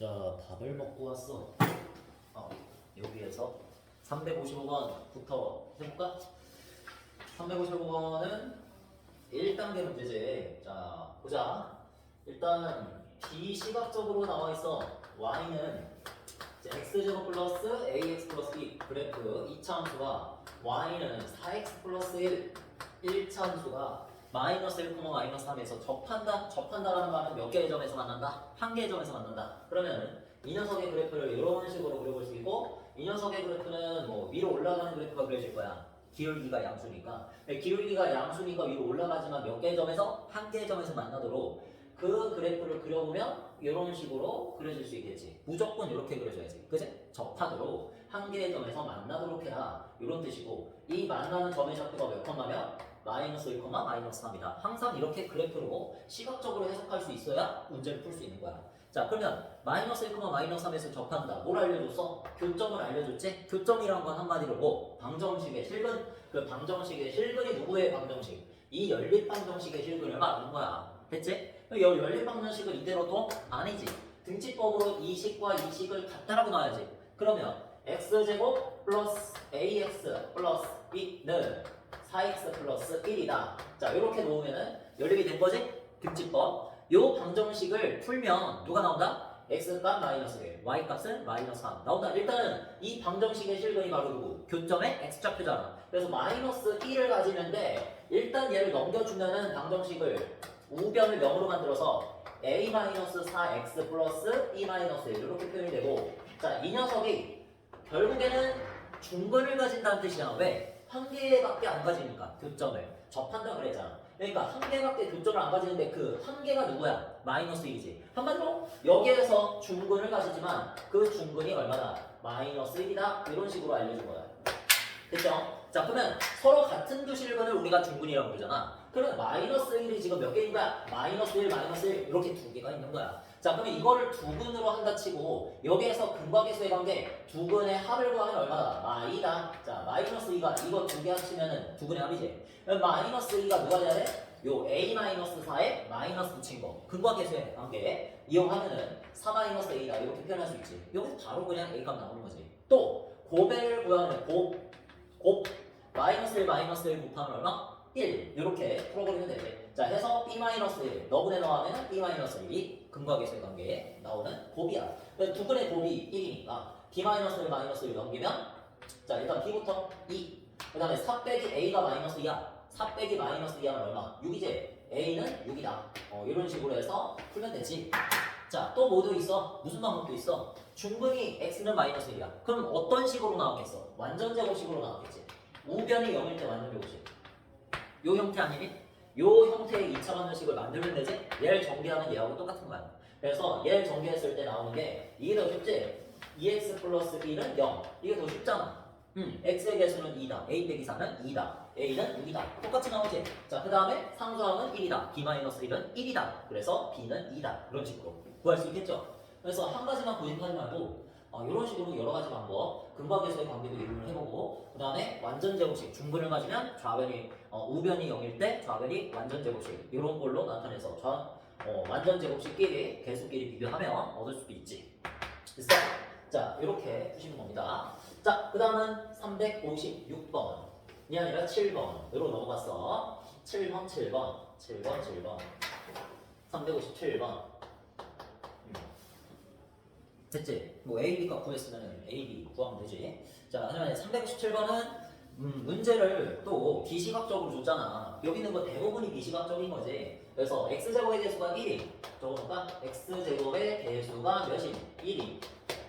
자, 밥을 먹고 왔어. 여기에서 355번부터 해볼까? 355번은 1단계 문제지. 자, 보자. 일단 비시각적으로 나와 있어. y는 x제곱 플러스 ax 플러스 b 그래프 2차 함수가 y는 4x 플러스 1차 함수가 마이너스 1, 마이너스 3에서 접한다. 접한다라는 말은 몇 개의 점에서 만난다? 한 개의 점에서 만난다. 그러면 이 녀석의 그래프를 이런 식으로 그려볼 수 있고, 이 녀석의 그래프는 뭐 위로 올라가는 그래프가 그려질 거야. 기울기가 양수니까. 기울기가 양수니까 위로 올라가지만 몇 개의 점에서? 한 개의 점에서 만나도록 그 그래프를 그려보면 이런 식으로 그려질 수 있겠지. 무조건 이렇게 그려줘야지. 그치? 접하도록 한 개의 점에서 만나도록 해라. 이런 뜻이고, 이 만나는 점의 좌표가 몇 컴마면? 마이너스 1, 마이너스 3이다. 항상 이렇게 그래프로 시각적으로 해석할 수 있어야 문제를 풀 수 있는 거야. 자, 그러면 마이너스 1, 마이너스 3에서 접한다. 뭘 알려줬어? 교점을 알려줬지? 교점이란 건 한마디로 뭐? 방정식의 실근. 그 방정식의 실근이 누구의 방정식? 이 연립방정식의 실근을 말하는 거야. 됐지? 연립방정식은 이대로 도 아니지. 등지법으로 이 식과 이 식을 같다라고 놔야지. 그러면 x제곱 플러스 ax 플러스 b는 4x 플러스 1이다. 자, 이렇게 놓으면은 연립이 된 거지? 등지법. 요 방정식을 풀면 누가 나온다? x값 마이너스 1, y값은 마이너스 3 나온다. 일단은 이 방정식의 실근이 바로 누구? 교점의 x좌표잖아. 그래서 마이너스 1을 가지는데 일단 얘를 넘겨주면은 방정식을 우변을 0으로 만들어서 a-4x 플러스 b-1 이렇게 표현이 되고, 자, 이 녀석이 결국에는 중근을 가진다는 뜻이잖아. 왜? 한 개밖에 안 가지니까 교점을 접한다 그랬잖아. 그러니까 한 개밖에 교점을 안 가지는데 그 한 개가 누구야? 마이너스 1이지. 한마디로 여기에서 중근을 가지지만 그 중근이 얼마다? 마이너스 1이다. 이런 식으로 알려준 거야. 됐죠? 자, 그러면 서로 같은 두실근을 우리가 중근이라고 부르잖아. 그러면 마이너스 1이 지금 몇 개인 거야? 마이너스 1, 마이너스 1 이렇게 두 개가 있는 거야. 자, 그러면 이거를 두 근으로 한다 치고 여기에서 근과 계수의 관계 두 근의 합을 구하면 얼마다? 마이다. 자, 마이너스 2가 이거 두 개 합치면은 두 근의 합이지. 마이너스 2가 누가 돼야 돼? 요 a-4에 마이너스 붙인 거. 근과 계수의 관계 이용하면은 4-a다 이렇게 표현할 수 있지. 여기서 바로 그냥 a 값 나오는 거지. 또 곱을 구하면 곱 마이너스 1 마이너스 1 곱하면 얼마? 1 이렇게 풀어버리면 되지. 자, 해서 b-1 너분에 넣으면 b-1이 근과 계수의 관계에 나오는 곱이야. 두 근의 곱이 1이니까 b-1 마이너스 1 넘기면, 자, 일단 b부터 2. 그 다음에 4 빼기 a가 마이너스 2야. 4 빼기 마이너스 2하면 얼마? 6이지. a는 6이다. 이런 식으로 해서 풀면 되지. 자, 또 뭐도 있어? 무슨 방법도 있어? 중근이 x는 마이너스 1이야. 그럼 어떤 식으로 나왔겠어? 완전 제곱식으로 나왔겠지. 우변이 0일 때 완전 제곱식. 요 형태 아니니? 요 형태의 2차 방정식을 만들면 되지? 얘를 정비하면 얘하고 똑같은 거야. 그래서 얘를 정비했을 때 나오는 게 이게 더 쉽지? 2x 플러스 b는 0. 이게 더 쉽잖아. x의 개수는 2다. a 빼기 4는 2다. a는 6이다. 똑같이 나오지? 자, 그 다음에 상수항은 1이다. b-1은 1이다. 그래서 b는 2다. 이런 식으로 구할 수 있겠죠? 그래서 한 가지만 고집하지 말고 이런 식으로 여러 가지 방법, 근과 계수의 관계도 이용을 해보고, 그 다음에 완전 제곱식, 중근을 가지면 좌변이 우변이 0일 때 좌변이 완전 제곱식 이런 걸로 나타내서 완전 제곱식끼리 개수끼리 비교하면 얻을 수도 있지. 됐어? 자, 이렇게 푸시는 겁니다. 자, 그 다음은 356번이 아니라 7번으로 넘어갔어. 7번 357번 됐지? 뭐 A, B값 구했으면 A, B 구하면 되지. 자, 그다음에 397번은 문제를 또 비시각적으로 줬잖아. 여기 있는 거 대부분이 비시각적인 거지. 그래서 x제곱의 개수가 1이 적어볼까? x제곱의 개수가 몇이? 1이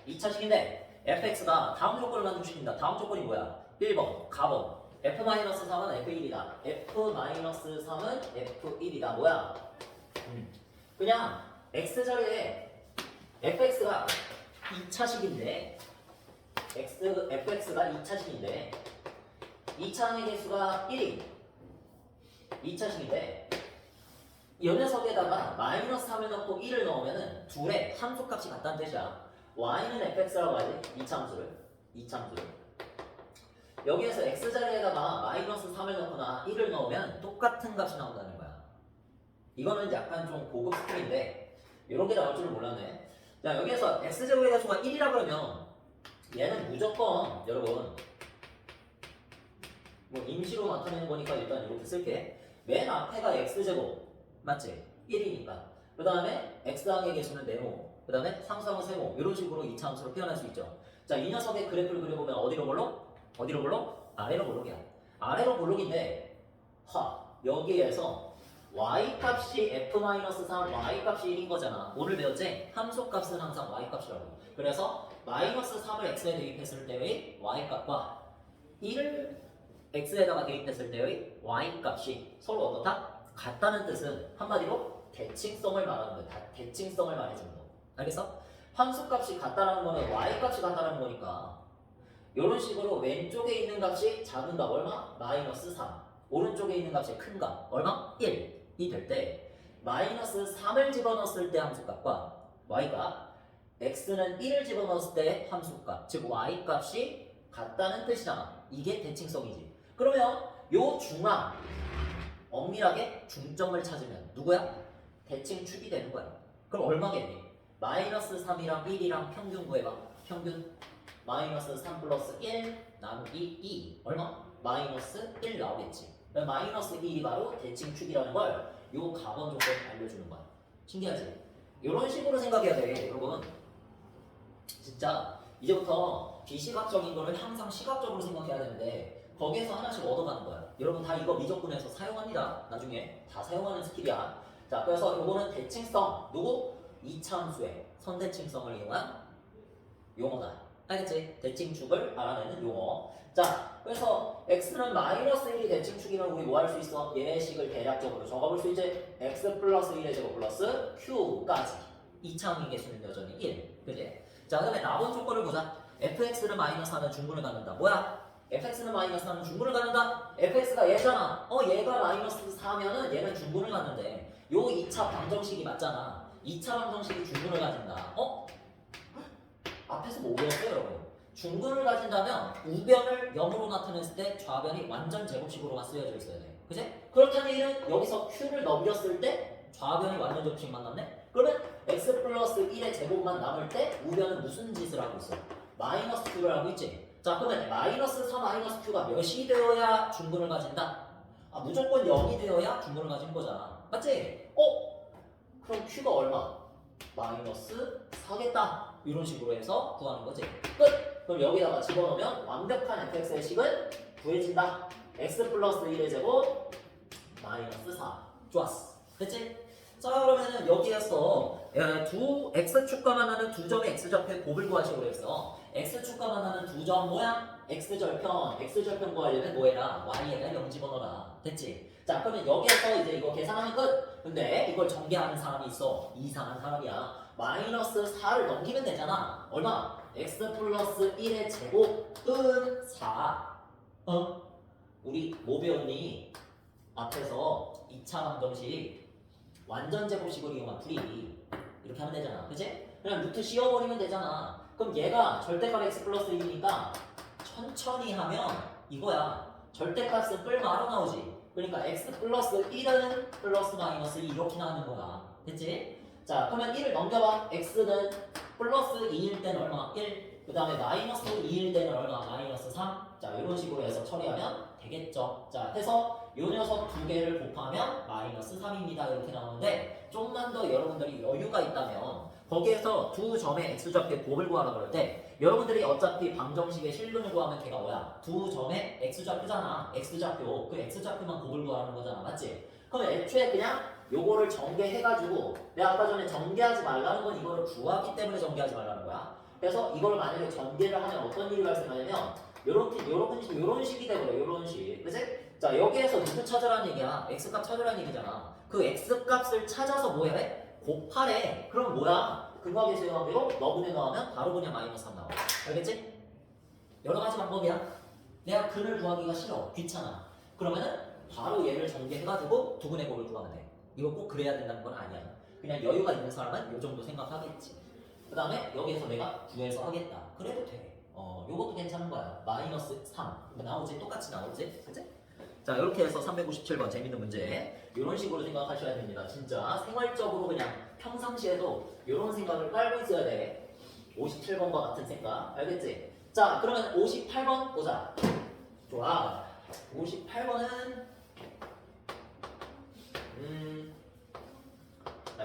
2차식인데 fx가 다음 조건을 만들어줍니다. 다음 조건이 뭐야? 1번 가번 f-3은 f1이다. f-3은 f1이다. 뭐야? 그냥 x자리에 fx가 2차식인데 fx가 2차식인데 2차항의 개수가 1이 2차식인데 이 녀석에다가 마이너스 3을 넣고 1을 넣으면은 둘의 함수값이 같다는 뜻이야. y는 fx라고 하지. 2차함수를 여기에서 x자리에다가 마이너스 3을 넣거나 1을 넣으면 똑같은 값이 나온다는 거야. 이거는 약간 좀 고급 스킬인데 이렇게 나올 줄은 몰랐네. 자 여기에서 x제곱의 대수가 1이라 그러면 얘는 무조건 여러분 뭐 임시로 나타내는 거니까 일단 이렇게 쓸게. 맨 앞에가 x제곱 맞지? 1이니까 그 다음에 x항의 개수는 네모 그 다음에 상수항은 세모 이런 식으로 이차함수로 표현할 수 있죠. 자 이 녀석의 그래프를 그려보면 어디로 볼록? 어디로 볼록? 아래로 볼록이야. 아래로 볼록인데 여기에서 y값이 f-3 y값이 1인 거잖아. 오늘 배웠지? 함수값은 항상 y값이라고. 그래서 마이너스 3을 x에 대입했을 때의 y값과 1을 x에다가 대입했을 때의 y값이 서로 어떻다? 같다는 뜻은 한마디로 대칭성을 말하는 거야. 대칭성을 말해주는 거. 알겠어? 함수값이 같다라는 거는 y값이 같다라는 거니까 이런 식으로 왼쪽에 있는 값이 작은 값 얼마? 마이너스 3 오른쪽에 있는 값이 큰 값 얼마? 1이 될 때 마이너스 3을 집어넣었을 때 함수값과 y값 x는 1을 집어넣었을 때 함수값 즉 y값이 같다는 뜻이잖아. 이게 대칭성이지. 그러면 요 중앙 엄밀하게 중점을 찾으면 누구야? 대칭축이 되는 거야. 그럼 얼마겠니? 마이너스 3이랑 1이랑 평균 구해봐. 평균 마이너스 3 플러스 1 나누기 2 얼마? 마이너스 1 나오겠지. 마이너스 1이 바로 대칭축이라는 걸 요 가번 조건 알려주는 거야. 신기하지? 이런 식으로 생각해야 돼. 여러분 진짜 이제부터 비시각적인 거를 항상 시각적으로 생각해야 되는데 거기에서 하나씩 얻어가는 거야. 여러분 다 이거 미적분에서 사용합니다. 나중에 다 사용하는 스킬이야. 자 그래서 요거는 대칭성 누구? 이차함수의 선대칭성을 이용한 용어다. 알겠지? 대칭축을 알아내는 용어. 자, 그래서 x는 마이너스 1이 대칭축이면 우리 뭐 할 수 있어? 예식을 대략적으로 적어볼 수 있지? x 플러스 1의 제곱 플러스 q까지. 2차항의 개수는 여전히 1. 그지? 자, 그 다음에 나번 조건을 보자. fx는 마이너스 하면 중분을 갖는다. 뭐야? fx는 마이너스 하면 중분을 갖는다? fx가 얘잖아. 얘가 마이너스 4면은 얘는 중분을 갖는데 요 2차 방정식이 맞잖아. 2차 방정식이 중분을 가진다. 앞에서 뭐 배웠어요, 여러분? 중근을 가진다면 우변을 0으로 나타냈을 때 좌변이 완전 제곱식으로만 쓰여져 있어야 돼. 그치? 그렇다는 얘는 여기서 q를 넘겼을 때 좌변이 완전 제곱식만 남네? 그러면 x 플러스 1의 제곱만 남을 때 우변은 무슨 짓을 하고 있어? 마이너스 q를 하고 있지? 자, 그러면 마이너스 4 마이너스 q가 몇이 되어야 중근을 가진다? 무조건 0이 되어야 중근을 가진 거잖아. 맞지? 그럼 q가 얼마? 마이너스 4겠다. 이런 식으로 해서 구하는 거지. 끝! 그럼 여기다가 집어넣으면 완벽한 fx의 식은 구해진다. x 플러스 1의 제곱 마이너스 4. 좋았어. 됐지? 자 그러면은 여기에서 두 x축과 만나는 두 점의 x좌표의 곱을 구하시고 그랬어. x축과 만나는 두 점 뭐야? x절편 구하려면 뭐해라? y에다 0 집어넣어라. 됐지? 자 그러면 여기에서 이제 이거 계산하면 끝! 근데 이걸 전개하는 사람이 있어. 이상한 사람이야. 마이너스 4를 넘기면 되잖아. 얼마? x 플러스 1의 제곱은 4. 우리 뭐 배웠니? 앞에서 2차 방정식 완전 제곱식으로 이용한 풀이 이렇게 하면 되잖아. 그치? 그냥 루트 씌워버리면 되잖아. 그럼 얘가 절대값 x 플러스 1이니까 천천히 하면 이거야. 절대값은 뿔마로 나오지. 그러니까 x 플러스 1은 플러스 마이너스 2 이렇게 나오는 거야. 됐지? 자 그러면 1을 넘겨봐. x는 플러스 2일 때는 얼마? 1. 그 다음에 마이너스 2일 때는 얼마? 마이너스 3. 자 이런 식으로 해서 처리하면 되겠죠. 자 해서 요 녀석 두 개를 곱하면 마이너스 3입니다. 이렇게 나오는데 좀만 더 여러분들이 여유가 있다면 거기에서 두 점의 x좌표의 곱을 구하라 그럴 때 여러분들이 어차피 방정식의 실근을 구하면 걔가 뭐야? 두 점의 x좌표잖아. x좌표. 그 x좌표만 곱을 구하는 거잖아. 맞지? 그럼 애초에 그냥 요거를 전개해가지고 내가 아까 전에 전개하지 말라는 건 이거를 구하기 때문에 전개하지 말라는 거야. 그래서 이걸 만약에 전개를 하면 어떤 일이 발생하냐면 요런 식이 되거든. 요런 식. 그치? 자 여기에서 누구 찾으라는 얘기야? x값 찾으라는 얘기잖아. 그 x값을 찾아서 뭐 해? 곱하래. 그럼 뭐야? 근거하기 제공한 대로 너분에 넣으면 바로 그냥 마이너스 3 나와. 알겠지? 여러 가지 방법이야. 내가 근을 구하기가 싫어. 귀찮아. 그러면은 바로 얘를 전개해가지고 두분의 곱을 구하면 돼. 이거 꼭 그래야 된다는 건 아니야. 그냥 여유가 있는 사람은 요 정도 생각하겠지. 그 다음에 여기에서 내가 구해서 하겠다. 그래도 돼. 요것도 괜찮은 거야. 마이너스 3. 나오지? 똑같이 나오지? 그치? 자, 이렇게 해서 357번 재밌는 문제. 이런 식으로 생각하셔야 됩니다. 진짜 생활적으로 그냥 평상시에도 이런 생각을 깔고 있어야 돼. 57번과 같은 생각. 알겠지? 자, 그러면 58번 보자. 좋아. 58번은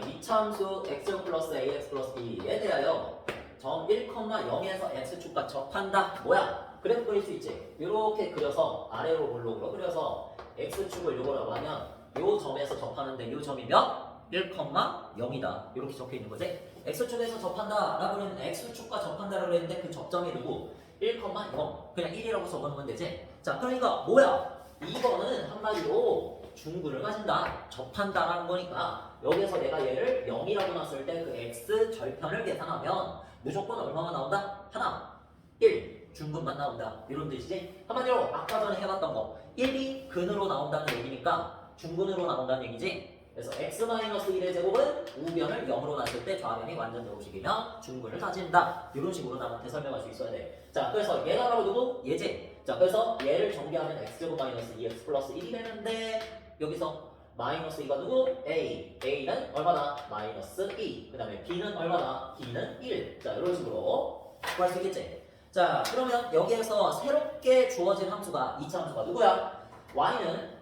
이차함수 x 플러스 ax 플러스 b에 대하여 점 1,0에서 x축과 접한다. 뭐야? 그래프 그릴 수 있지? 이렇게 그려서 아래로 볼록으로 그려서 x축을 요거라고 하면 요 점에서 접하는데 요 점이 몇? 1,0이다. 이렇게 적혀 있는 거지? x축에서 접한다 라고 그랬는데 x축과 접한다라고 그랬는데 그 접점이 누구? 1,0 그냥 1이라고 적어놓으면 되지? 자, 그러니까 뭐야? 이거는 한마디로 중근을 가진다. 접한다라는 거니까 여기에서 내가 얘를 0이라고 놨을 때 그 x 절편을 계산하면 무조건 얼마가 나온다? 하나, 1 중근만 나온다. 이런 뜻이지? 한마디로 아까 전에 해봤던 거 1이 근으로 나온다는 얘기니까 중근으로 나온다는 얘기지? 그래서 x-1의 제곱은 우변을 0으로 놨을 때 좌변이 완전 제곱식이며 중근을 가진다. 이런 식으로 남한테 설명할 수 있어야 돼. 자, 그래서 얘가 바로 누구? 얘지? 자, 그래서 얘를 정비하면 x제곱 마이너스 2x 플러스 1이 되는데 여기서 마이너스 2가 누구? a는 얼마나? 마이너스 2. 그 다음에 b는 얼마나? b는 1. 자, 이런 식으로 구할 수 있겠지? 자, 그러면 여기에서 새롭게 주어진 함수가 2차 함수가 누구야? y는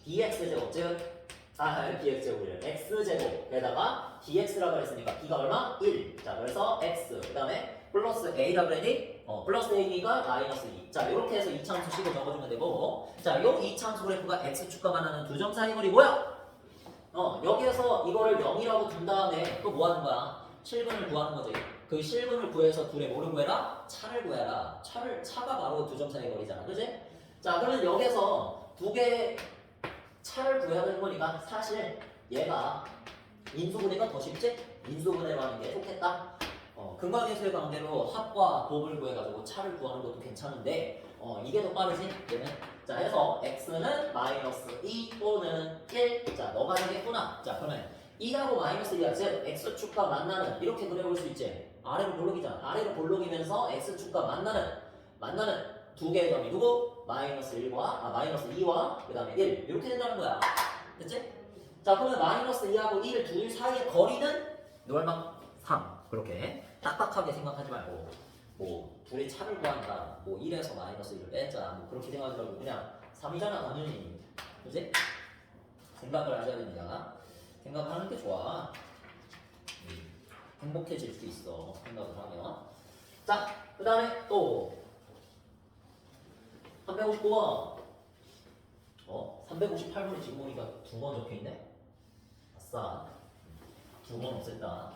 bx제곱, 즉 bx제곱이래. x제곱에다가 dx라고 했으니까 b가 얼마? 1. 자, 그래서 x. 그 다음에 플러스 a라고 했니? 플러스 a가 마이너스 2. 자, 이렇게 해서 2차 함수 식을 적어주면 되고, 자, 요 2차 함수 그래프가 x축과 만나는 두 점 사이 거리 뭐야? 여기에서 이거를 0이라고 둔 다음에 또 뭐 하는 거야? 실근을 구하는 거지. 그 실근을 구해서 둘의 뭐를 구해라? 차를 구해라. 차가 바로 두 점 사이 거리잖아. 그지? 자, 그러면 여기서 두 개 차를 구해야 되는 거니까 사실 얘가 인수분해가 더 쉽지? 인수분해로 하는 게 좋겠다. 근과계수의 관계로 합과 곱을 구해가지고 차를 구하는 것도 괜찮은데 이게 더 빠르지? 얘는. 자, 해서 x는 마이너스 2 또는 1. 자, 너가 되겠구나. 자, 그러면 2하고 마이너스 2가 즉 x축과 만나는 이렇게 그려볼 수 있지? 아래로 볼록이잖아. 아래로 볼록이면서 x축과 만나는 두 개의 점이 누구? 마이너스 2와 그 다음에 1 이렇게 된다는 거야. 됐지? 자, 그러면 마이너스 2하고 1 둘 사이의 거리는 얼마? 3. 그렇게 딱딱하게 생각하지 말고 뭐 둘이 차를 구한다 뭐 1에서 마이너스 1을 빼자 뭐 그렇게 생각하지 말고 그냥 3이잖아 당연히. 그지? 생각을 하셔야 됩니다. 생각하는 게 좋아. 행복해질 수 있어 생각을 하면. 자, 그 다음에 또 359번 358번이 지금 보니까 2번 적혀있네. 아싸 2번 없앴다.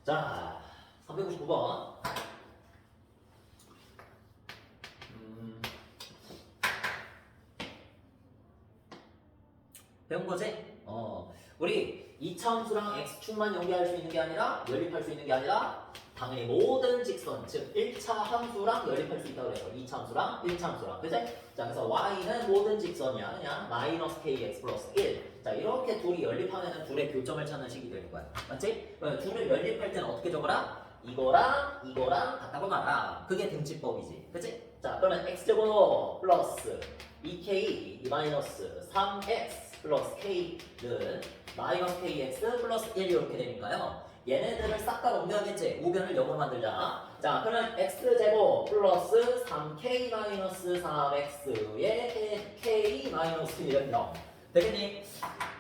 자, 359번 배운 거지? 우리 2차 함수랑 x축만 연계할 수 있는 게 아니라 연립할 수 있는 게 아니라 당연히 모든 직선, 즉 1차 함수랑 연립할 수 있다고 그래요. 2차 함수랑 1차 함수랑. 그치? 자, 그래서 y는 모든 직선이야. 그냥 마이너스 kx 플러스 1. 자, 이렇게 둘이 연립하면은 둘의 교점을 찾는 식이 되는 거야. 맞지? 둘을 연립할 때는 어떻게 적어라? 이거랑 같다고 말아. 그게 등지법이지. 그치? 자, 그러면 x제곱 플러스 2k 마이너스 3x 플러스 k는 마이너스 kx 플러스 1 이렇게 되니까요. 얘네들을 싹 다 넘겨야겠지. 우변을 0으로 만들자. 자, 그러면 x제곱 플러스 3k 마이너스 3x의 k 마이너스 1은 0 되겠니?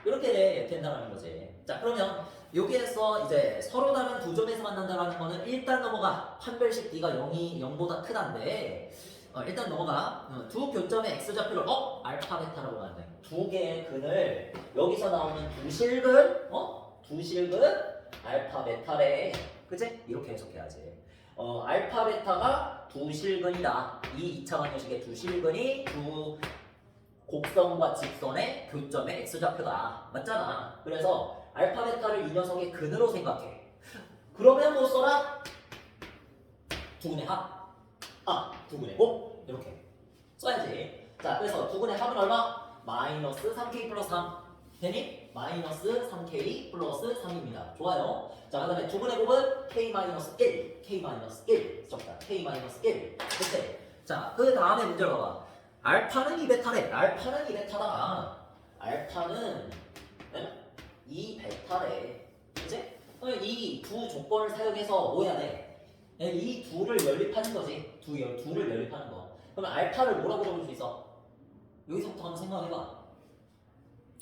이렇게 된다는 거지. 자, 그러면 여기에서 이제 서로 다른 두 점에서 만난다는 거는 일단 넘어가. 판별식 d가 0보다 크다인데 일단 넘어가. 두 교점의 x좌표를 알파 베타라고 하는데 두 개의 근을 여기서 나오는 두 실근 두 실근 알파 베타래. 그치? 이렇게 해석해야지. 알파 베타가 두 실근이다. 이 2차 방정식의 두 실근이 두 곡선과 직선의 교점의 x좌표다. 맞잖아. 그래서 알파 베타를 이 녀석의 근으로 생각해. 그러면 뭐 써라? 두근의 합. 두근의 곱. 이렇게 써야지. 자, 그래서 두근의 합은 얼마? 마이너스 3k 플러스 3 되니? 마이너스 3k 플러스 3입니다. 좋아요. 자, 그 다음에 두근의 곱은 k-1 적다. k-1 그치? 자, 그 다음에 문제를 봐봐. 알파는 2베타래. 알파는 2베타다. 알파는 2베타래. 그치? 이 두 조건을 사용해서 뭐 해야 돼? 이 둘을 연립하는 거지. 둘을 연립하는 거. 그러면 알파를 뭐라고 적을 수 있어? 여기서부터 한번 생각해봐.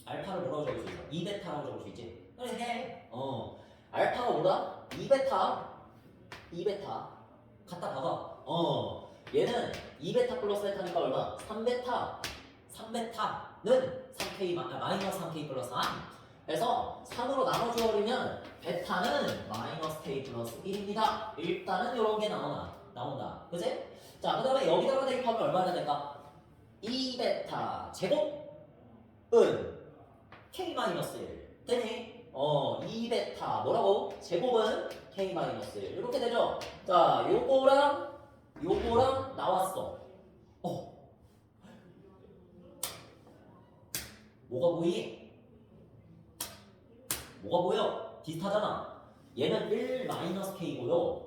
알파를 뭐라고 적을 수 있어? 2베타라고 적을 수 있지? 그래 해. 알파가 뭐다? 2베타. 갖다 박아. 얘는 2베타 플러스 베타니까 얼마? 3베타. 3베타는 3K 마이너스 3K 플러스 3. 그래서 3으로 나눠주어버리면 베타는 마이너스 K 플러스 1입니다. 일단은 이런 게 나온다. 그치? 자, 그 다음에 여기다가 대입하면 얼마나 될까? 2베타 제곱은 K 마이너스 1. 되니? 2베타 뭐라고? 제곱은 K 마이너스 1. 이렇게 되죠? 자, 요거랑 나왔어. 뭐가 보이? 뭐가 보여? 비슷하잖아. 얘는 1 마이너스 K고요.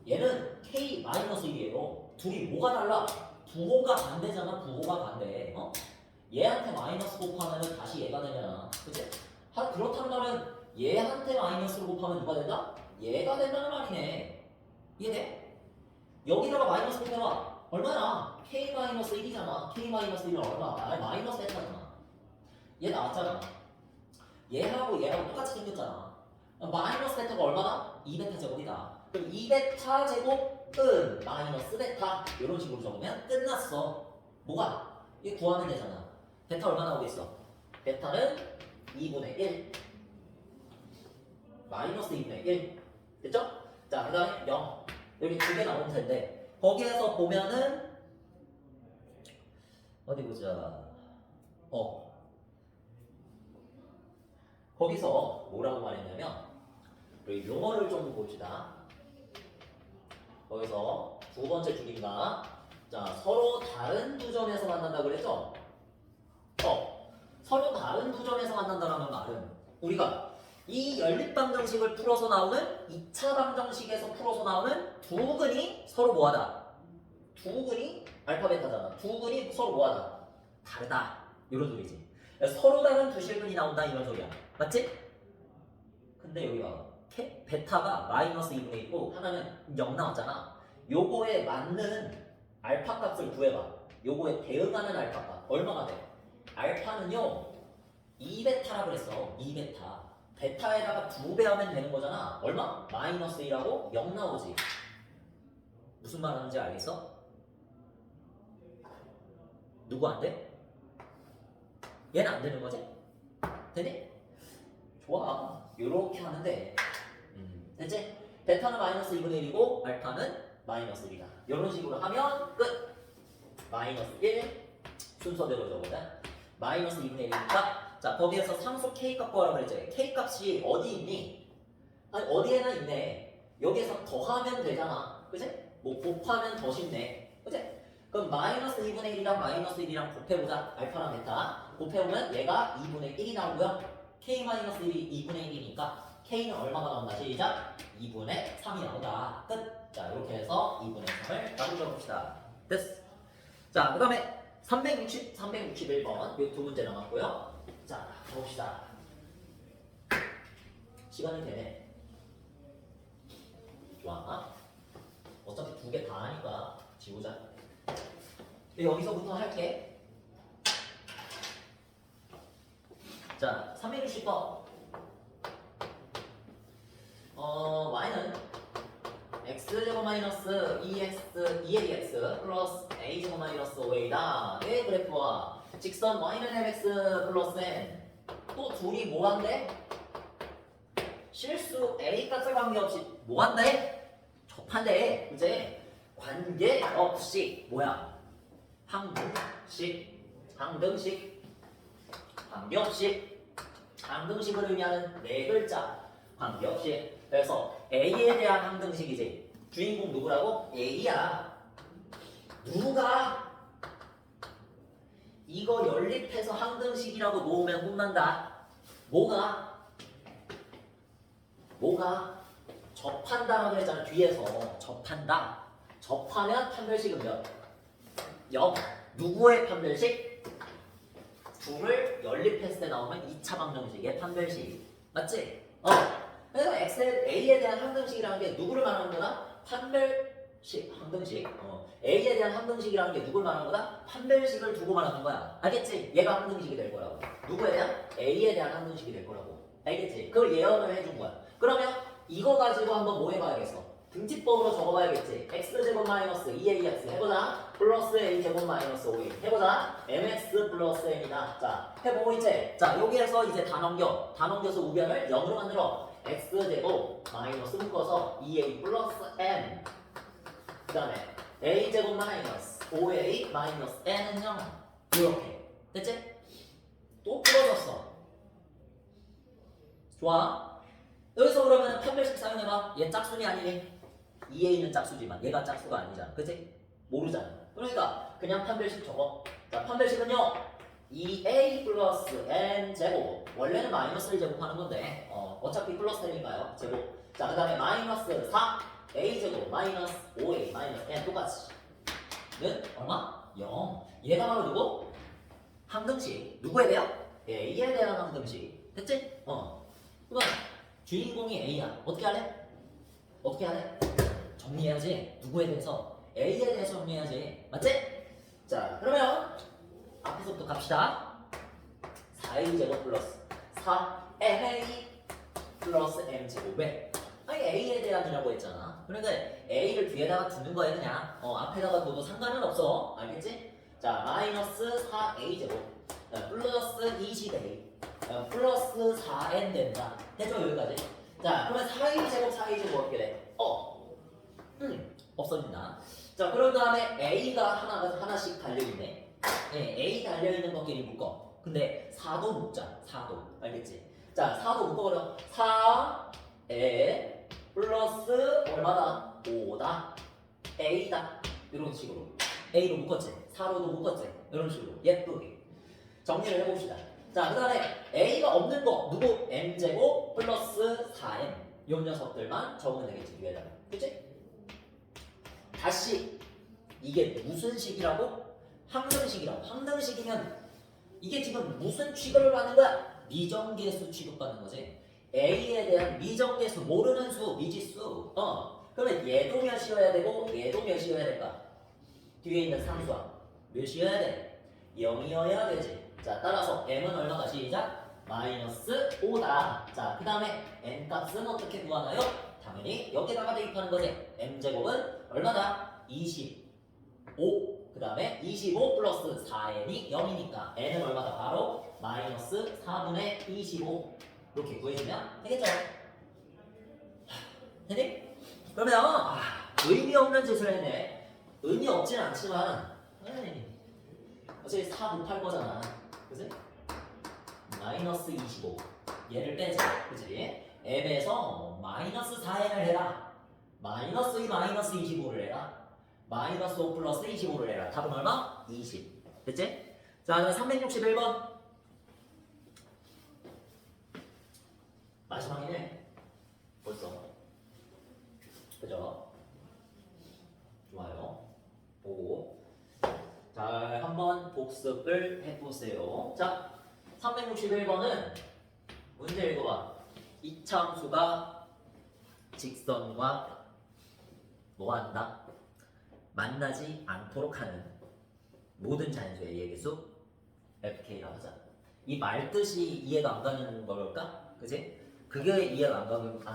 얘는 K 마이너스 1이에요. 둘이 뭐가 달라? 부호가 반대잖아. 부호가 반대. 얘한테 마이너스 곱하면 다시 얘가 되잖아. 그치? 그렇다면 얘한테 마이너스를 곱하면 누가 된다? 얘가 된다는 말이네. 이해돼? 여기다가 마이너스 곱해봐. 얼마나? K 마이너스 1이잖아. K 마이너스 1은 얼마? 마이너스 베타잖아. 얘 나왔잖아. 얘하고 똑같이 생겼잖아. 마이너스 베타가 얼마나? 2베타 제곱이다. 그럼 2베타 제곱은 마이너스 베타 이런 식으로 적으면 끝났어. 뭐가? 이게 구하면 되잖아. 베타 얼마 나오겠어? 베타는 2분의 1 마이너스 2분의 1 됐죠? 자, 그 다음에 0 여기 두 개 나올 텐데 거기에서 보면은 어디 보자. 거기서 뭐라고 말했냐면 우리 용어를 좀 봅시다. 거기서 두 번째 줄인가? 자, 서로 다른 두 점에서 만난다 그랬죠? 서로 다른 두 점에서 만난다라는 말은 우리가 이 연립방정식을 풀어서 나오는 2차 방정식에서 풀어서 나오는 두 근이 서로 뭐하다? 두 근이 알파벳하잖아. 두 근이 서로 뭐하다? 다르다. 이런 소리지. 서로 다른 두 실근이 나온다 이런 소리야. 맞지? 근데 여기 봐봐. 베타가 마이너스 2분의 1이고 하나는 0 나왔잖아. 요거에 맞는 알파 값을 구해봐. 요거에 대응하는 알파 값 얼마가 돼? 알파는요 2베타라 그랬어. 2베타. 베타에다가 2배 하면 되는 거잖아. 얼마? 마이너스 1하고 0 나오지. 무슨 말 하는지 알겠어? 누구 안 돼? 얘는 안 되는 거지? 되니? 좋아. 요렇게 하면 돼. 됐지? 베타는 마이너스 2분의 1이고 알파는 마이너스 1이다. 이런 식으로 하면 끝. 마이너스 1 순서대로 적어보자. 마이너스 2분의 1이니까 자 거기에서 상수 K 값 구하라고 그랬지. K 값이 어디 있니? 아니 어디에나 있네. 여기에서 더하면 되잖아. 그치? 뭐 곱하면 더 쉽네. 그치? 그럼 마이너스 2분의 1이랑 마이너스 1이랑 곱해보자. 알파랑 베타 곱해보면 얘가 2분의 1이 나오고요. K 마이너스 1이 2분의 1이니까 K는 얼마가 나온다? 시작! 2분의 3이 나온다. 끝! 자 이렇게 해서 2분의 3을 나누어 봅시다. 됐어. 자 그 다음에 361번 이 두 문제 남았고요. 자 가봅시다. 시간이 되네. 좋아. 어차피 두 개 다 하니까 지우자. 여기서부터 할게. 자 360번 y는 x제곱 마이너스 2ax 플러스 a제곱 마이너스 5a다. 의 그래프와 직선 y는 mx 플러스 n 또 둘이 뭐한대? 실수 a 값에 관계없이 뭐한대? 접한대. 그치? 관계없이 뭐야? 항등식 항등식을 의미하는 네 글자 관계없이. 그래서 A에 대한 항등식이지. 주인공 누구라고? A야. 누가 이거 연립해서 항등식이라고 놓으면 혼난다. 뭐가 접한다라고 했잖아. 뒤에서 접한다. 접하면 판별식은 몇? 누구의 판별식? 둘을 연립했을 때 나오면 2차 방정식의 판별식. 맞지? 그래서 A에 대한 항등식이라는 게 누구를 말하는 거다? 판별식 항등식. A에 대한 항등식이라는 게 누구를 말하는 거다? 판별식을 두고 말하는 거야. 알겠지? 얘가 항등식이 될 거라고. 누구에 대한? A에 대한 항등식이 될 거라고. 알겠지? 그걸 예언을 해준 거야. 그러면 이거 가지고 한번 뭐 해봐야겠어? 등지법으로 적어봐야겠지. x제곱 마이너스 2ax 해보자. 플러스 a제곱 마이너스 5a 해보자. mx 플러스 n이다. 자, 해보고 있지? 자, 여기에서 이제 다 넘겨. 다 넘겨서 우변을 0으로 만들어. x제곱 마이너스 묶어서 2a 플러스 n. 그 다음에 a제곱 마이너스 5a 마이너스 n은 0. 이렇게. 됐지? 또 풀어졌어. 좋아. 여기서 그러면 판별식 사용해봐. 얘 짝수니 아니니? 2a는 짝수지만 얘가 짝수가 아니잖아. 그치? 모르잖아. 그러니까 그냥 판별식 적어. 자, 판별식은요. 2a 플러스 n 제곱. 원래는 마이너스 1 제곱하는 건데 어차피 플러스 n인가요? 제곱. 자, 그 다음에 마이너스 4 a 제곱 마이너스 5a 마이너스 n 똑같이. 는 얼마? 0. 얘가 바로 누구? 항등식. 누구에 대한? a에 대한 항등식. 됐지? 그럼 주인공이 a야. 어떻게 할래? 어떻게 할래? 정리해야지. 누구에 대해서? A에 대해서 정리해야지. 맞지? 자, 그러면 앞에서부터 갑시다. 4a제곱 플러스 4ma 플러스 m제곱에 아니 A에 대한이라고 했잖아. 그러니까 A를 뒤에다가 두는 거야 그냥. 앞에다가 둬도 상관은 없어. 알겠지? 자, 마이너스 4a제곱 플러스 20a 플러스 4n 된다. 됐죠? 여기까지. 자, 그러면 4a제곱 4a제곱 어떻게 돼? 없어진다. 자, 그런 다음에 A가 하나씩 달려있네. 네, A 달려있는 것끼리 묶어. 근데 4도 묶자. 4도. 알겠지? 자, 4도 묶어버려. 4에 플러스 얼마다? 5다. A다. 이런 식으로. A로 묶었지. 4로도 묶었지. 이런 식으로. 예쁘게. 정리를 해봅시다. 자, 그 다음에 A가 없는 거. 누구? M제곱 플러스 4M. 요 녀석들만 적으면 되겠지. 위에다가. 그치? 다시 이게 무슨 식이라고? 항등식이라고. 항등식이면 이게 지금 무슨 취급을 받는 거야? 미정계수 취급받는 거지. A에 대한 미정계수 모르는 수, 미지수. 그러면 얘도 몇이어야 되고 얘도 몇이어야 될까? 뒤에 있는 상수항 몇이어야 돼? 0이어야 되지. 자, 따라서 m은 얼마가? 시작. 마이너스 5다. 자, 그 다음에 n 값은 어떻게 구하나요? 당연히 여기다가 대입하는 거지. m제곱은 얼마다? 25. 그 다음에 25 플러스 4n이 0이니까 n은 얼마다? 바로 마이너스 4분의 25. 이렇게 구해주면 되겠죠? 되니? 그러면 의미 없는 짓을 했네. 의미 없진 않지만 어차피 4 곱할 거잖아. 그치? 마이너스 25. 얘를 빼자. 그치? m에서 마이너스 4n을 해라. 마이너스 2 마이너스 25를 해라. 마이너스 5 플러스 25를 해라. 답은 얼마? 20. 됐지? 자, 그럼 361번. 마지막이네. 벌써. 그죠? 좋아요. 보고. 자, 한번 복습을 해보세요. 자, 361번은 문제 읽어봐. 이차함수가 직선과 뭐 한다? 만나지 않도록 하는 모든 자연수의 A의 개수 FK라고 하자. 이 말뜻이 이해가 안 가는 걸까? 그지? 그게 이해가 안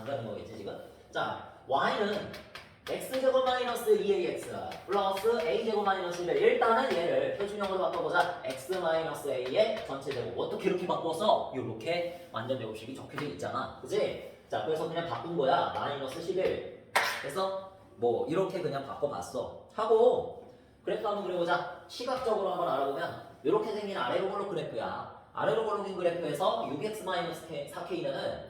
가는 거겠지 지금? 자, Y는 X제곱 마이너스 2AX 플러스 A제곱 마이너스 1. 일단은 얘를 표준형으로 바꿔보자. X 마이너스 A의 전체 제곱. 어떻게 이렇게 바꿔서 이렇게 완전 제곱식이 적혀져 있잖아. 그지? 자, 그래서 그냥 바꾼 거야. 마이너스 11. 그래서 뭐 이렇게 그냥 바꿔봤어. 하고 그래프 한번 그려보자. 시각적으로 한번 알아보면 이렇게 생긴 아래로 볼록 그래프야. 아래로 볼록인 그래프에서 6x-4k는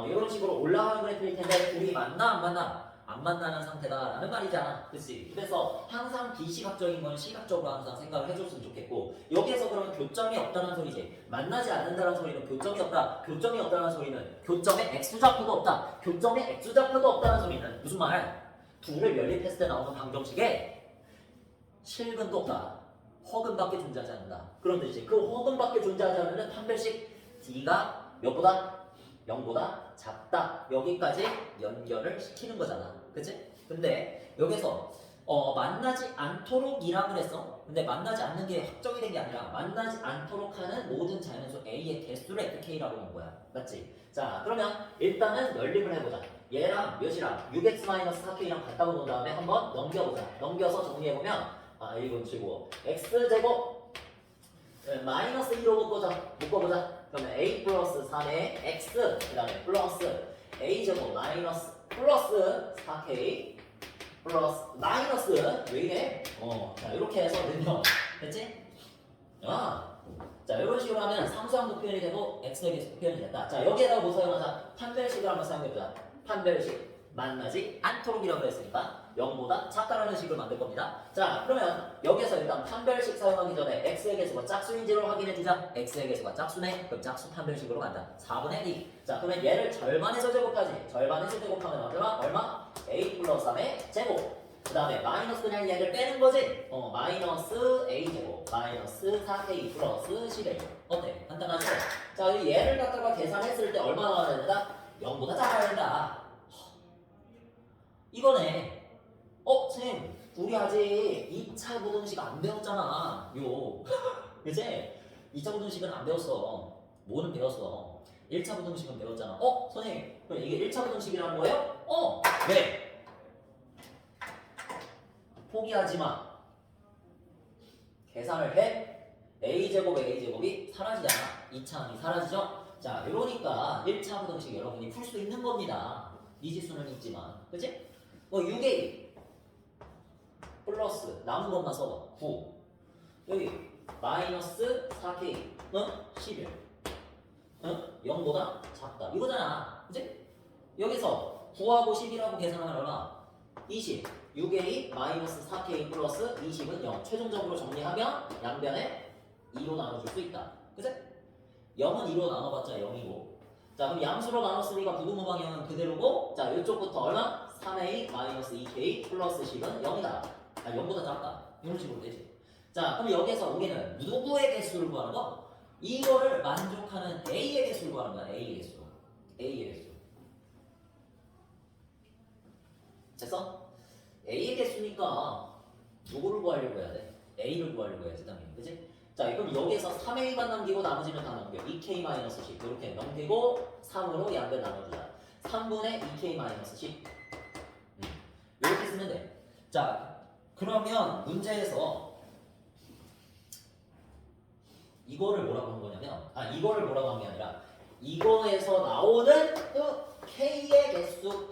이런 식으로 올라가는 그래프일 텐데 둘이 만나 안 만나? 안 만나는 상태다라는 말이잖아. 그치? 그래서 항상 비시각적인 건 시각적으로 항상 생각을 해줬으면 좋겠고 여기에서 그러면 교점이 없다는 소리지. 만나지 않는다는 소리는 교점이 없다. 교점이 없다는 소리는 교점에 x좌표도 없다. 교점에 x좌표도 없다는 소리는 무슨 말? 둘을 연립했을 때 나오는 방정식에 실근도 없다. 허근밖에 존재하지 않는다. 그런 뜻이지. 그 허근밖에 존재하지 않는 판별식 D가 몇보다? 0보다 작다. 여기까지 연결을 시키는 거잖아. 그치? 근데 여기서 만나지 않도록이라 그랬어. 근데 만나지 않는 게 확정이 된 게 아니라 만나지 않도록 하는 모든 자연수 A의 개수를 FK라고 하는 거야. 맞지? 자, 그러면 일단은 연립을 해보자. 얘랑 몇이랑 6x-4k랑 같다고 놓은 다음에 한번 넘겨보자. 넘겨서 정리해보면 이건 치고 x제곱 마이너스 2로 묶어보자. 그러면 a 플러스 3의 x 그 다음에 플러스 a제곱 마이너스 플러스 4k 플러스 마이너스 왜 이래? 자 이렇게 해서 는요. 됐지? 자 이런 식으로 하면 상수항도 표현이 되고 x의 개수도 표현이 됐다. 자 여기에다가 뭐 사용하자? 판별식을 한번 사용해보자. 판별식 만나지 않도록이라고 했으니까 0보다 작다라는 식을 만들 겁니다. 자 그러면 여기에서 일단 판별식 사용하기 전에 x의 개수가 짝수인지를 확인해주자. x의 개수가 짝수네. 그럼 짝수 판별식으로 간다. 4분의 2. 자 그러면 얘를 절반에서 제곱하지. 절반에서 제곱하면 얼마? a 플러스 3의 제곱. 그 다음에 마이너스 그냥 얘를 빼는 거지. 마이너스 a제곱 마이너스 4k 플러스 11. 어때? 간단하죠? 자 얘를 갖다가 계산했을 때 얼마 나와야 된다? 0보다 작아야 된다. 이거네. 선생님 우리 아직 2차 부등식 안 배웠잖아. 그치? 2차 부등식은 안 배웠어. 뭐는 배웠어? 1차 부등식은 배웠잖아. 선생님 그럼 이게 1차 부등식이라는 거예요? 왜? 포기하지 마. 계산을 해. a제곱이 사라지잖아. 2차항이 사라지죠? 자, 이러니까 1차 부등식 여러분이 풀 수 있는 겁니다. 미지수는 있지만. 그치? 6a 플러스 남은 것만 써봐. 9. 여기 마이너스 4k 11. 0보다 작다. 이거잖아. 그치? 여기서 9하고 11하고 계산하면 얼마? 20. 6a 마이너스 4k 플러스 20은 0. 최종적으로 정리하면 양변에 2로 나눠줄 수 있다. 그치? 0은 2로 나눠봤자 0이고. 자 그럼 양수로 나눴으니까 부등호 방향은 그대로고. 자 이쪽부터 얼마? 3a 마이너스 2k 플러스 10은 0이다. 0보다 작다. 이런 식으로 되지. 자 그럼 여기서 우리는 누구의 개수를 구하는 거? 이거를 만족하는 a의 개수를 구하는 거야. a의 개수. 됐어? A의 개수니까 누구를 구하려고 해야 돼? A를 구하려고 해야지 당연히. 그치? 자 그럼 여기서 3A만 남기고 나머지는 다 넘겨. 2K-10 이렇게 넘기고 3으로 양변 나눠주자. 3분의 2K-10 이렇게 쓰면 돼. 자 그러면 문제에서 이거를 뭐라고 한 거냐면 이거를 뭐라고 한 게 아니라 이거에서 나오는 K의 개수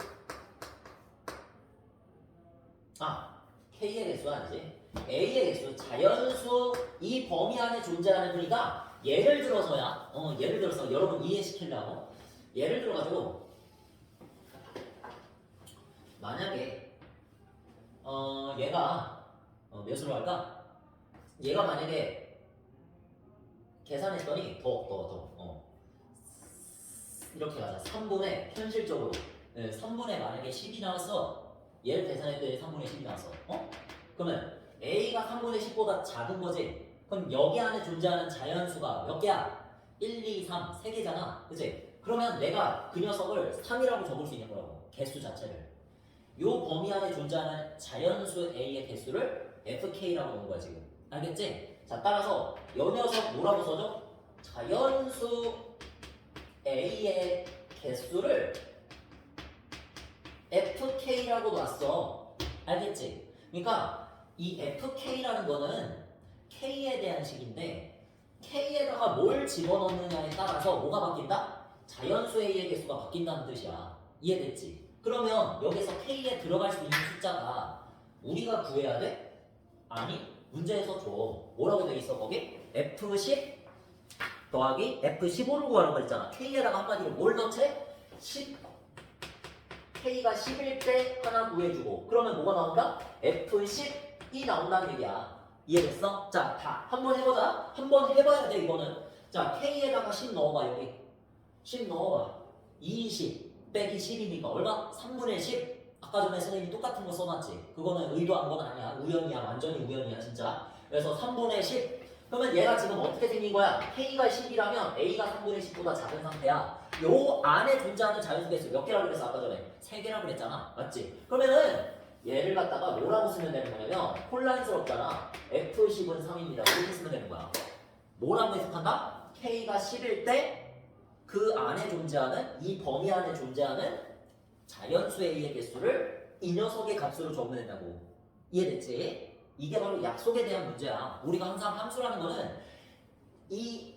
K의 개수 아니지. A의 개수, 자연수 이 범위 안에 존재하는 거니까 예를 들어서야 예를 들어서 여러분 이해시키려고 예를 들어가지고 만약에 얘가 몇으로 할까? 얘가 만약에 계산했더니 이렇게 가자. 3분의 현실적으로 3분의 만약에 10이 나왔어. 얘를 계산했더니 3분의 10이 나왔어. 그러면 A가 3분의 10보다 작은 거지? 그럼 여기 안에 존재하는 자연수가 몇 개야? 1, 2, 3, 3개잖아. 그치? 그러면 내가 그 녀석을 3이라고 적을 수 있는 거라고. 개수 자체를. 요 범위 안에 존재하는 자연수 A의 개수를 FK라고 하는 거야 지금. 알겠지? 자 따라서 요 녀석 뭐라고 써줘? 자연수 A의 개수를 FK라고 놨어. 알겠지? 그러니까 이 FK라는 거는 K에 대한 식인데 K에다가 뭘 집어넣느냐에 따라서 뭐가 바뀐다? 자연수 A의 개수가 바뀐다는 뜻이야. 이해됐지? 그러면 여기서 K에 들어갈 수 있는 숫자가 우리가 구해야 돼? 아니 문제에서 줘. 뭐라고 돼 있어 거기? F10 더하기 F15를 구하는 거 있잖아. K에다가 한마디로 뭘 넣지? 10 K가 11 때 하나 구해주고 그러면 뭐가 나온다? F10이 나온다는 얘기야. 이해됐어? 자, 다 한번 해보자. 한번 해봐야 돼 이거는. 자, K에다가 10 넣어봐 여기. 10 넣어봐. 20 빼기 10이니까 얼마? 3분의 10. 아까 전에 선생님이 똑같은 거 써놨지. 그거는 의도한 건 아니야. 우연이야. 완전히 우연이야 진짜. 그래서 3분의 10. 그러면 얘가 지금 어떻게 생긴 거야? K가 10이라면 A가 3분의 10보다 작은 상태야. 요 안에 존재하는 자연수 개수 몇 개라고 그랬어 아까 전에? 3개라고 그랬잖아. 맞지? 그러면은 얘를 갖다가 뭐라고 쓰면 되는 거냐면 혼란스럽잖아. F10은 3입니다. 이렇게 쓰면 되는 거야. 뭐라고 해석한다? K가 10일 때 그 안에 존재하는 이 범위 안에 존재하는 자연수 A의 개수를 이 녀석의 값으로 적으면 된다고. 이해됐지? 이게 바로 약속에 대한 문제야. 우리가 항상 함수라는 거는 이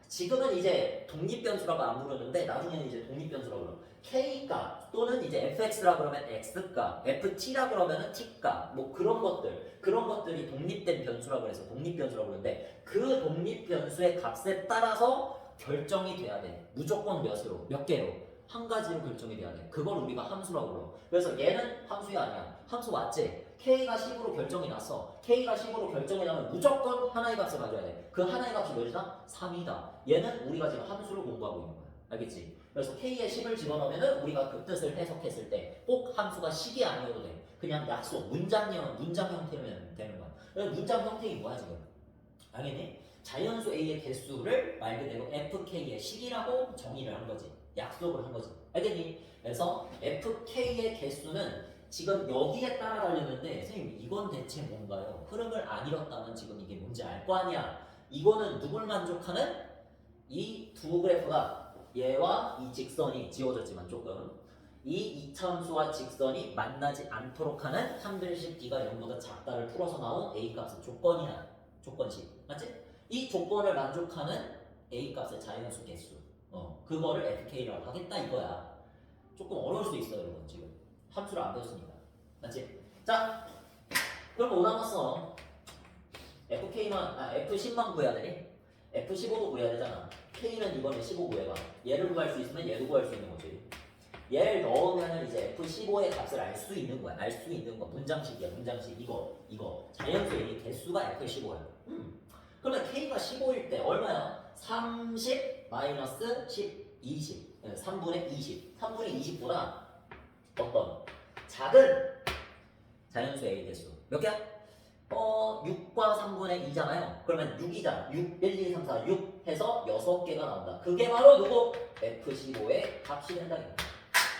지금은 이제 독립변수라고 안 부르는데 나중에는 이제 독립변수라고 불러. K값 또는 이제 fx라 그러면 x값, ft라 그러면은 t값, 뭐 그런 것들이 독립된 변수라고 그래서 독립변수라고 그러는데 그 독립변수의 값에 따라서 결정이 돼야 돼. 무조건 몇 개로? 한 가지로 결정이 돼야 돼. 그걸 우리가 함수라고 불러. 그래서 얘는 함수가 아니야. 함수 맞지? K가 10으로 결정이 났어. K가 10으로 결정이 나면 무조건 하나의 값을 가져야 돼. 그 하나의 값이 몇이다? 3이다. 얘는 우리가 지금 함수를 공부하고 있는 거야. 알겠지? 그래서 K에 10을 집어넣으면 우리가 그 뜻을 해석했을 때 꼭 함수가 10이 아니어도 돼. 그냥 약속, 문장 형태면 되는 거야. 그래서 문장 형태인 거야 지금. 알겠니? 자연수 A의 개수를 말 그대로 FK의 식이라고 정의를 한 거지. 약속을 한 거지. 알겠니? 그래서 FK의 개수는 지금 여기에 따라 달렸는데 선생님 이건 대체 뭔가요? 흐름을 안 잃었다면 지금 이게 뭔지 알 거 아니야. 이거는 누굴 만족하는? 이 두 그래프가 얘와 이 직선이 지워졌지만 조금 이 이차함수와 직선이 만나지 않도록 하는 한글식 D가 0보다 작다를 풀어서 나온 A값의 조건이야. 조건식. 맞지? 이 조건을 만족하는 A값의 자연수 개수. 그거를 FK라고 하겠다 이거야. 조금 어려울 수 있어요 여러분 지금. 함수를 안 배웠으니까. 맞지? 자, 그럼 뭐 남았어? F10만 구해야 되니? F15도 구해야 되잖아. K는 이번에 15 구해봐. 얘를 구할 수 있으면 얘도 구할 수 있는 거지. 얘를 넣으면 이제 F15의 값을 알 수 있는 거야. 알 수 있는 거. 문장식이야. 문장식. 이거. 자연수의 개수가 F15야. 그러면 K가 15일 때 얼마야? 30 마이너스 10, 20. 3분의 20. 3분의 20보다 어떤 작은 자연수 A 개수 몇 개야? 6과 3분의 2잖아요. 그러면 6이잖아. 6, 1, 2, 3, 4, 6 해서 6개가 나온다. 그게 바로 누구? F15의 값이 된다.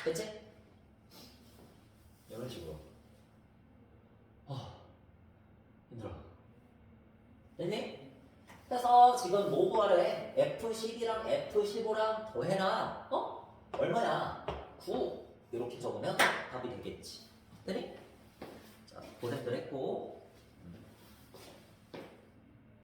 됐지? 이런 식으로. 힘들어. 됐니? 그래서 지금 뭐 구하래? F10이랑 F15랑 더해라. 얼마야? 9. 이렇게 적으면 답이 되겠지. 됐니? 자, 고생들 했고